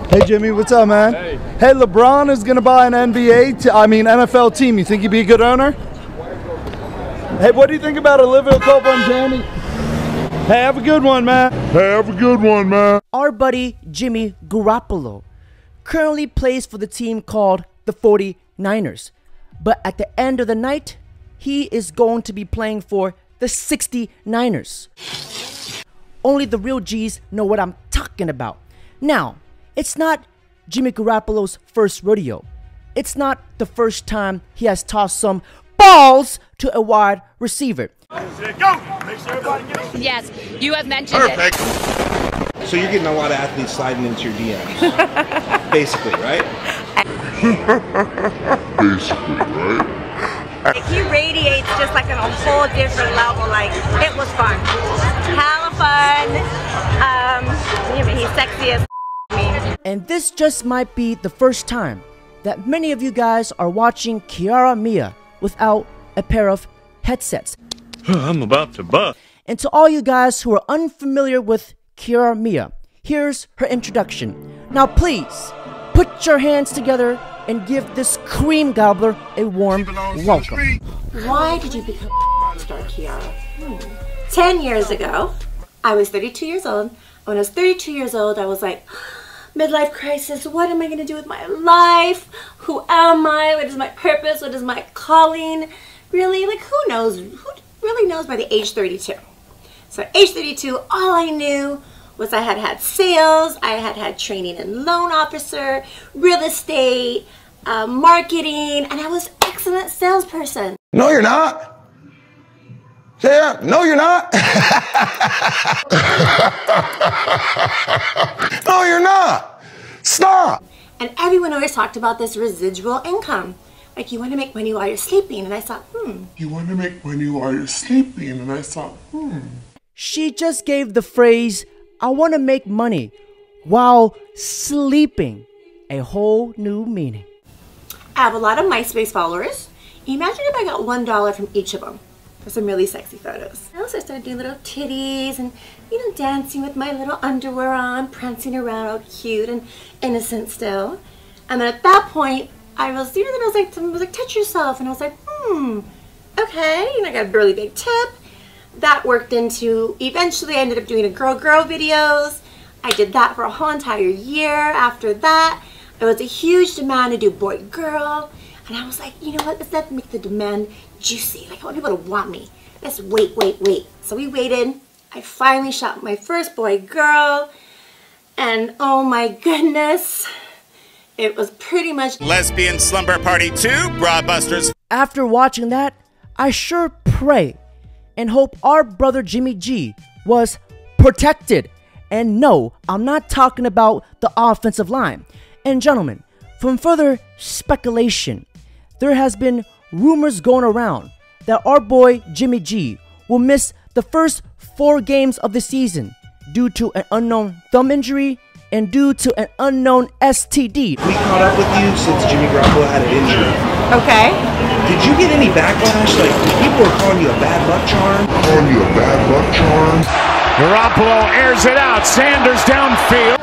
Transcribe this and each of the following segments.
Hey Jimmy, what's up, man? Hey, LeBron is gonna buy an NFL team. You think he'd be a good owner? Hey, what do you think about Olivia Culp and Jamie? Hey, have a good one, man. Our buddy Jimmy Garoppolo currently plays for the team called the 49ers. But at the end of the night, he is going to be playing for the 69ers. Only the real G's know what I'm talking about. Now, it's not Jimmy Garoppolo's first rodeo. It's not the first time he has tossed some balls to a wide receiver. Yes, you have mentioned it. So you're getting a lot of athletes sliding into your DMs, basically, right? Like, he radiates just like on a whole different level. Like, it was fun. Hella fun. He's sexy as And this just might be the first time that many of you guys are watching Kiara Mia without a pair of headsets. I'm about to bust. And to all you guys who are unfamiliar with Kiara Mia, here's her introduction. Now please, put your hands together and give this cream gobbler a warm welcome. Why did you become a star, Kiara? 10 years ago, I was 32 years old. When I was 32 years old, I was like, midlife crisis, what am I going to do with my life? Who am I? What is my purpose? What is my calling? Really, like, who knows? Who really knows by the age 32? So at age 32, all I knew was I had had sales, I had had training in loan officer, real estate, marketing, and I was an excellent salesperson. No, you're not. Yeah, no, you're not. No, you're not. Stop. And everyone always talked about this residual income. Like, you want to make money while you're sleeping. And I thought, You want to make money while you're sleeping. And I thought, She just gave the phrase, I want to make money while sleeping, a whole new meaning. I have a lot of MySpace followers. Imagine if I got $1 from each of them for some really sexy photos. I also started doing little titties and, dancing with my little underwear on, prancing around all cute and innocent still. And then at that point, I was, someone was like, touch yourself. And I was like, okay. And I got a really big tip. That worked into, eventually I ended up doing a girl videos. I did that for a whole entire year. After that, there was a huge demand to do boy-girl. And I was like, you know what, let's make the demand juicy. Like, I want people to want me. Let's wait. So we waited. I finally shot my first boy-girl. And oh my goodness, it was pretty much Lesbian Slumber Party 2, Broadbusters. After watching that, I sure pray and hope our brother Jimmy G was protected. And no, I'm not talking about the offensive line. And gentlemen, from further speculation, there has been rumors going around that our boy Jimmy G will miss the first 4 games of the season due to an unknown thumb injury and due to an unknown STD. We caught up with you since Jimmy Garoppolo had an injury. okay. Did you get any backlash? Like, people were calling you a bad luck charm? Garoppolo airs it out. Sanders downfield.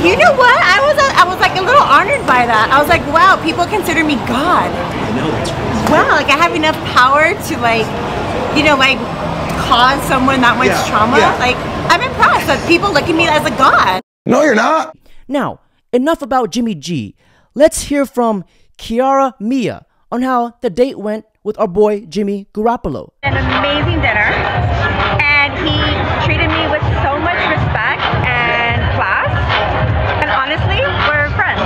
You know what? I was like a little honored by that. I was like, wow, people consider me God. I know, that's crazy. Wow, like I have enough power to like cause someone that much trauma. Yeah. Like, I'm impressed that people look at me as a God. No, you're not. Now, enough about Jimmy G. Let's hear from Kiara Mia on how the date went with our boy Jimmy Garoppolo. An amazing dinner, and he treated me with so much respect and class, and honestly, we're friends.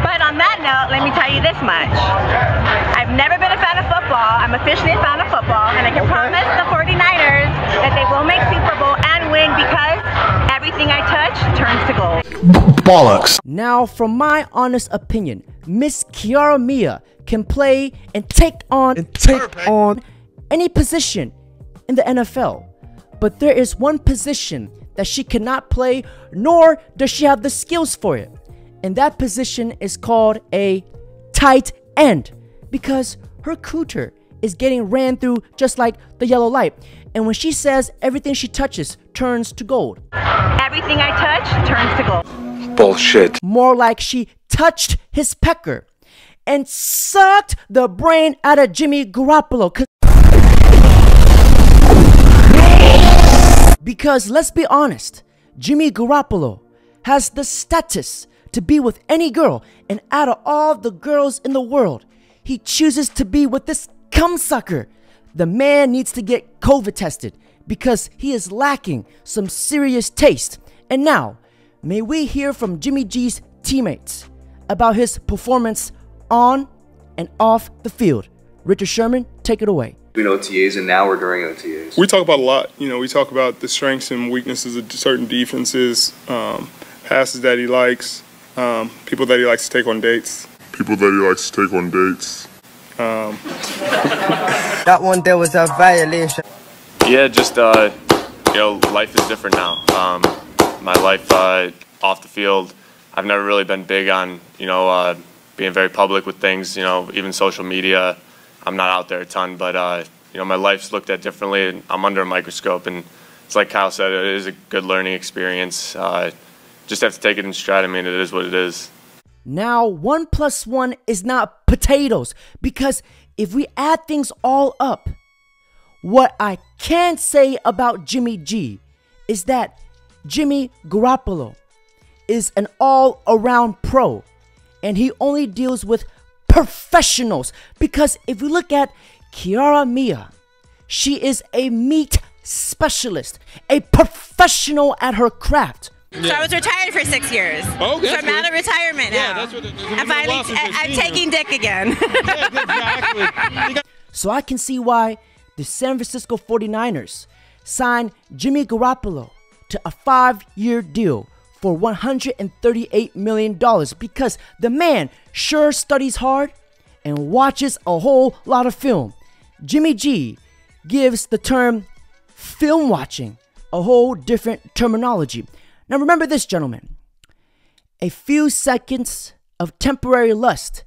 But on that note, let me tell you this much. I've never been a fan of football. I'm officially a fan of football, and I can promise the 49ers that they will make Super Bowl and win because everything I touch turns to gold. Bollocks. Now, from my honest opinion, Miss Kiara Mia can play and take on any position in the NFL. But there is one position that she cannot play, nor does she have the skills for it. And that position is called a tight end, because her cooter is getting ran through just like the yellow light. And when she says everything she touches turns to gold. Everything I touch turns to gold. Bullshit. More like she touched his pecker and sucked the brain out of Jimmy Garoppolo. Because let's be honest, Jimmy Garoppolo has the status to be with any girl, and out of all the girls in the world, he chooses to be with this cumsucker. The man needs to get COVID tested because he is lacking some serious taste. And now, may we hear from Jimmy G's teammates about his performance on and off the field. Richard Sherman, take it away. Between OTAs and now or during OTAs? We talk about a lot. You know, we talk about the strengths and weaknesses of certain defenses, passes that he likes, people that he likes to take on dates. That one there was a violation. Yeah, just you know, life is different now. My life off the field, I've never really been big on, you know, being very public with things. You know, even social media, I'm not out there a ton, but you know, my life's looked at differently, and I'm under a microscope. And it's like Kyle said, it is a good learning experience. Just have to take it in stride. I mean, it is what it is. Now, 1 + 1 is not potatoes, because if we add things all up, what I can say about Jimmy G is that Jimmy Garoppolo is an all-around pro, and he only deals with professionals. Because if we look at Kiara Mia, she is a meat specialist, a professional at her craft. So I was retired for 6 years. Oh, so I'm out of retirement now. Yeah, that's what I'm taking dick again. Exactly. So I can see why the San Francisco 49ers signed Jimmy Garoppolo to a 5-year deal for $138 million, because the man sure studies hard and watches a whole lot of film. Jimmy G gives the term film watching a whole different terminology. Now remember this, gentlemen. A few seconds of temporary lust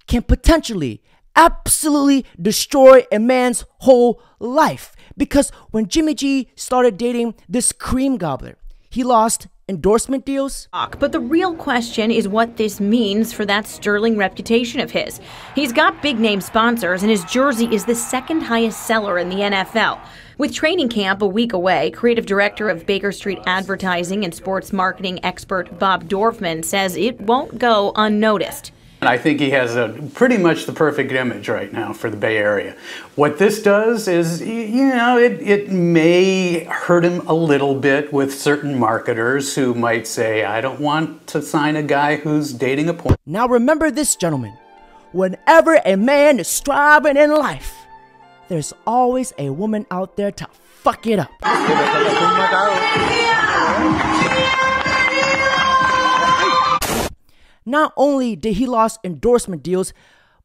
can potentially, absolutely destroy a man's whole life. Because when Jimmy G started dating this cream gobbler, he lost endorsement deals. But the real question is what this means for that sterling reputation of his. He's got big name sponsors, and his jersey is the second highest seller in the NFL. With training camp a week away, creative director of Baker Street Advertising and sports marketing expert Bob Dorfman says it won't go unnoticed. I think he has pretty much the perfect image right now for the Bay Area. What this does is, you know, it may hurt him a little bit with certain marketers who might say, I don't want to sign a guy who's dating a porn. Now remember this, gentlemen. Whenever a man is striving in life, there's always a woman out there to fuck it up. Not only did he lose endorsement deals,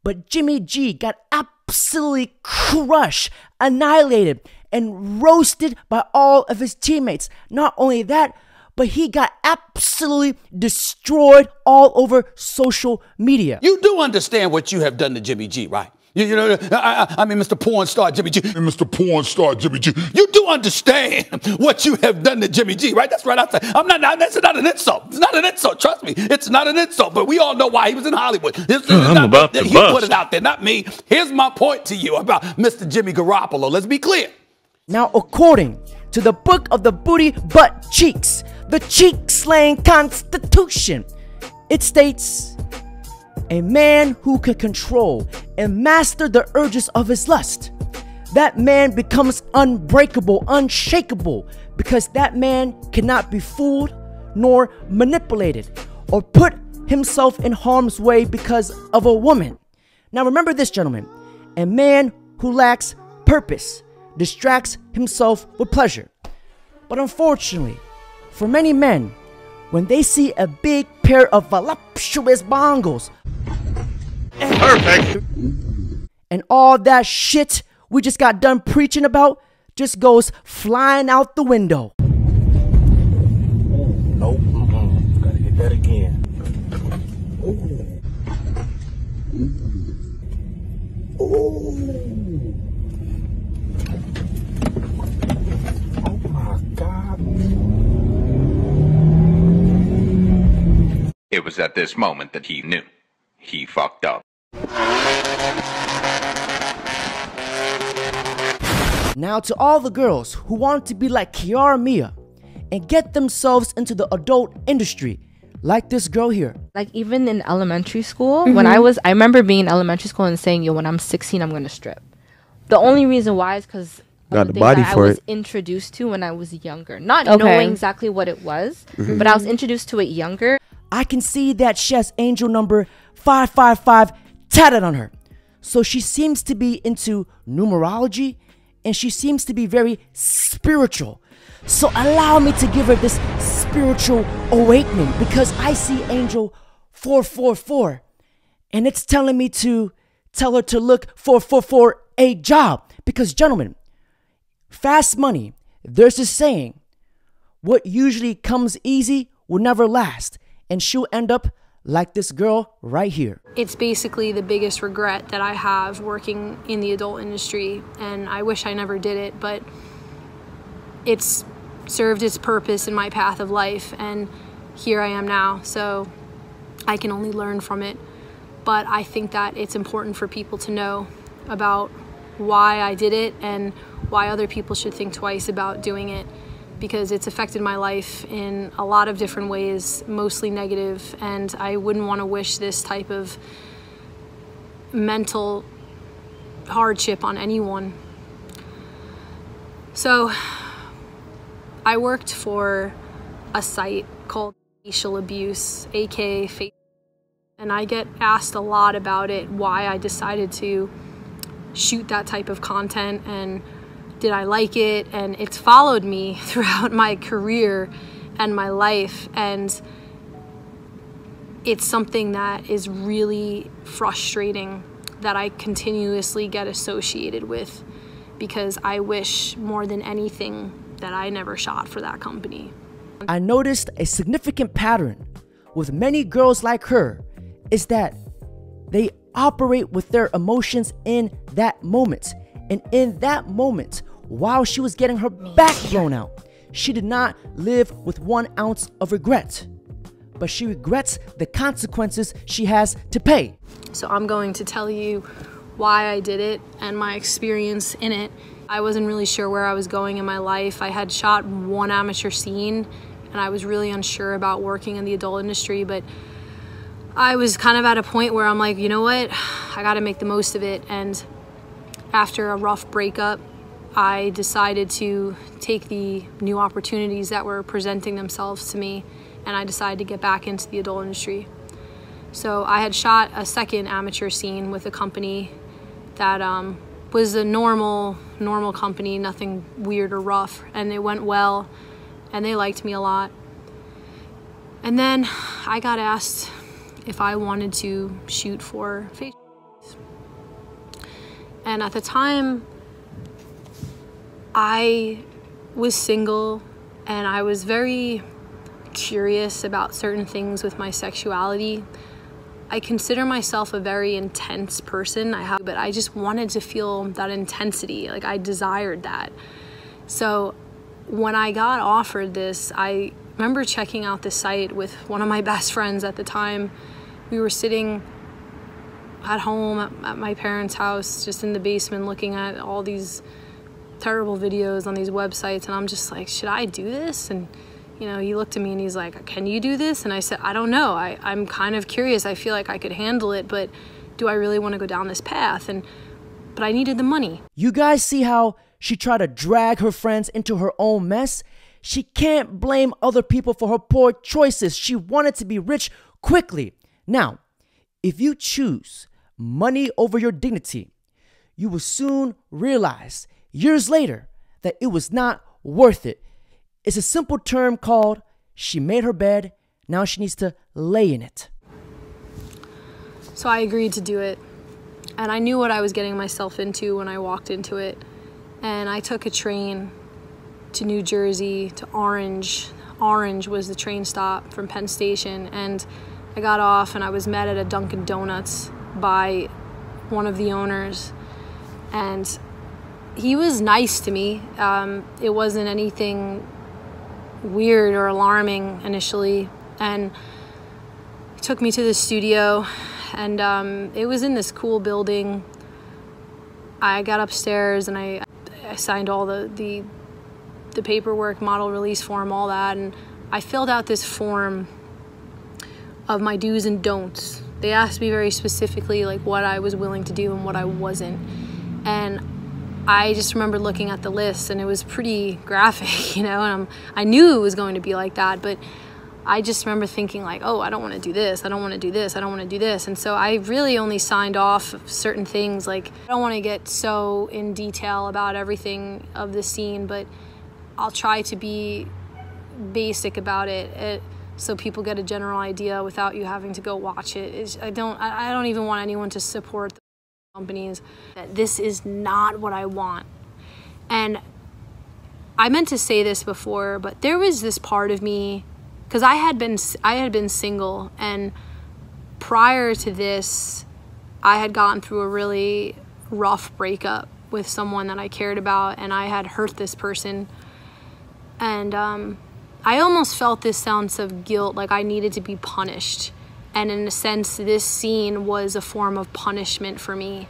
but Jimmy G got absolutely crushed, annihilated, and roasted by all of his teammates. Not only that, but he got absolutely destroyed all over social media. You do understand what you have done to Jimmy G, right? You know, I mean, Mr. Porn Star Jimmy G. Mr. Porn Star Jimmy G. You do understand what you have done to Jimmy G, right? That's right. I say, that's not an insult. It's not an insult. Trust me. It's not an insult. But we all know why he was in Hollywood. I'm about to he bust. put it out there, not me. Here's my point to you about Mr. Jimmy Garoppolo. Let's be clear. Now, according to the Book of the Booty Butt Cheeks, the cheek-slaying Constitution, it states, a man who can control and master the urges of his lust, that man becomes unbreakable, unshakable, because that man cannot be fooled nor manipulated or put himself in harm's way because of a woman. Now remember this, gentlemen. A man who lacks purpose distracts himself with pleasure. But unfortunately, for many men, when they see a big pair of voluptuous bongos and all that shit we just got done preaching about just goes flying out the window. Nope, gotta hit that again. Ooh. Ooh. was at this moment that he knew. He fucked up. Now to all the girls who want to be like Kiara Mia and get themselves into the adult industry, like this girl here. Like even in elementary school, when I remember being in elementary school and saying, yo, when I'm 16, I'm gonna strip. The only reason why is because got the body that for I was it. introduced to when I was younger. Not knowing exactly what it was, but I was introduced to it younger. I can see that she has angel number 555 tatted on her. So she seems to be into numerology and she seems to be very spiritual. So allow me to give her this spiritual awakening because I see angel 444 and it's telling me to tell her to look for a job. Because gentlemen, fast money, there's this saying, what usually comes easy will never last. And she'll end up like this girl right here. It's basically the biggest regret that I have working in the adult industry, and I wish I never did it, but it's served its purpose in my path of life, and here I am now, so I can only learn from it. But I think that it's important for people to know about why I did it and why other people should think twice about doing it, because it's affected my life in a lot of different ways, mostly negative, and I wouldn't want to wish this type of mental hardship on anyone. So I worked for a site called Facial Abuse, aka Facial, and I get asked a lot about it, why I decided to shoot that type of content and did I like it, and it's followed me throughout my career and my life, and it's something that is really frustrating that I continuously get associated with, because I wish more than anything that I never shot for that company. I noticed a significant pattern with many girls like her is that they operate with their emotions in that moment. And in that moment, while she was getting her back blown out, she did not live with 1 ounce of regret, but she regrets the consequences she has to pay. So I'm going to tell you why I did it and my experience in it. I wasn't really sure where I was going in my life. I had shot 1 amateur scene and I was really unsure about working in the adult industry, but I was kind of at a point where I'm like, you know what, I gotta make the most of it. And after a rough breakup, I decided to take the new opportunities that were presenting themselves to me, and I decided to get back into the adult industry. So I had shot a second amateur scene with a company that was a normal company, nothing weird or rough, and it went well, and they liked me a lot. And then I got asked if I wanted to shoot for Facial. And at the time, I was single and I was very curious about certain things with my sexuality. I consider myself a very intense person, but I just wanted to feel that intensity, like I desired that. So when I got offered this, I remember checking out the site with one of my best friends at the time. We were sitting at home at my parents' house, just in the basement, looking at all these terrible videos on these websites, and I'm just like, should I do this? And you know, he looked at me and he's like, can you do this? And I said, I don't know. I'm kind of curious. I feel like I could handle it, but do I really want to go down this path? But I needed the money. You guys see how she tried to drag her friends into her own mess? She can't blame other people for her poor choices. She wanted to be rich quickly. Now, if you choose money over your dignity, you will soon realize years later that it was not worth it. It's a simple term called she made her bed, now she needs to lay in it. So I agreed to do it, and I knew what I was getting myself into when I walked into it. And I took a train to New Jersey, to Orange. Orange was the train stop from Penn Station, and I got off and I was met at a Dunkin' Donuts by one of the owners, and he was nice to me. It wasn't anything weird or alarming initially, and he took me to the studio, and it was in this cool building. I got upstairs and I signed all the paperwork, model release form, all that, and I filled out this form of my do's and don'ts. They asked me very specifically like what I was willing to do and what I wasn't. And I just remember looking at the list, and it was pretty graphic, you know, and I knew it was going to be like that, but I just remember thinking like, oh, I don't want to do this, I don't want to do this, I don't want to do this. And so I really only signed off certain things. Like, I don't want to get so in detail about everything of the scene, but I'll try to be basic about it, so people get a general idea without you having to go watch it. I don't even want anyone to support the companies that this is not what I want. And I meant to say this before, but there was this part of me, because I had been single, and prior to this I had gotten through a really rough breakup with someone that I cared about, and I had hurt this person, and I almost felt this sense of guilt, like I needed to be punished. And in a sense, this scene was a form of punishment for me.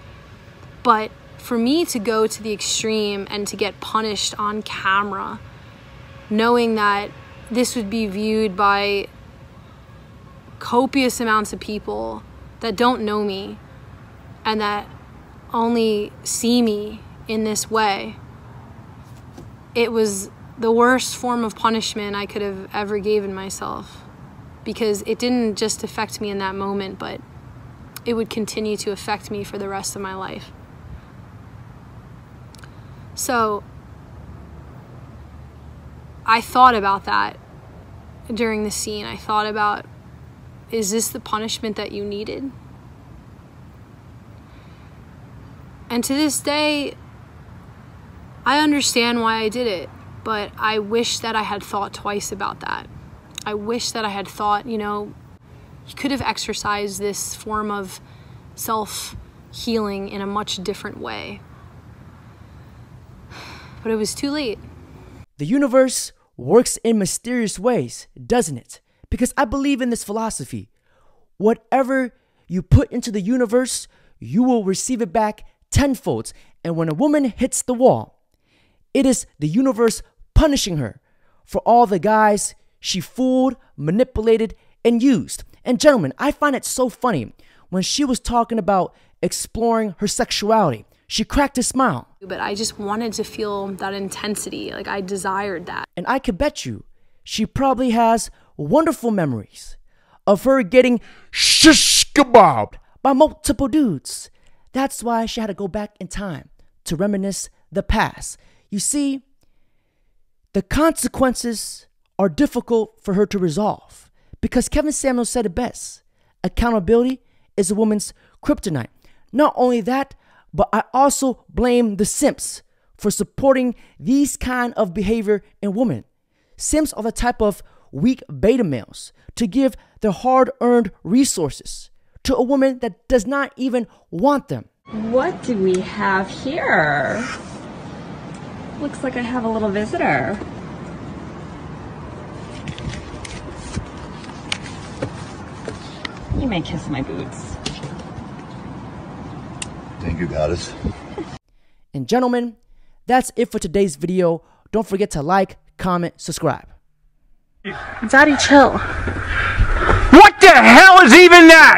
But for me to go to the extreme and to get punished on camera, knowing that this would be viewed by copious amounts of people that don't know me and that only see me in this way, it was the worst form of punishment I could have ever given myself, because it didn't just affect me in that moment, but it would continue to affect me for the rest of my life. So I thought about that during the scene. I thought about, is this the punishment that you needed? And to this day, I understand why I did it. But I wish that I had thought twice about that. I wish that I had thought, you know, you could have exercised this form of self-healing in a much different way. But it was too late. The universe works in mysterious ways, doesn't it? Because I believe in this philosophy. Whatever you put into the universe, you will receive it back tenfold. And when a woman hits the wall, it is the universe punishing her for all the guys she fooled, manipulated, and used. And gentlemen, I find it so funny when she was talking about exploring her sexuality. She cracked a smile. But I just wanted to feel that intensity, like I desired that. And I could bet you she probably has wonderful memories of her getting shish kebabbed by multiple dudes. That's why she had to go back in time to reminisce the past. You see, the consequences are difficult for her to resolve, because Kevin Samuels said it best. Accountability is a woman's kryptonite. Not only that, but I also blame the simps for supporting these kind of behavior in women. Simps are the type of weak beta males to give their hard-earned resources to a woman that does not even want them. What do we have here? Looks like I have a little visitor. You may kiss my boots. Thank you, goddess. And gentlemen, that's it for today's video. Don't forget to like, comment, subscribe. Daddy, chill. What the hell is even that?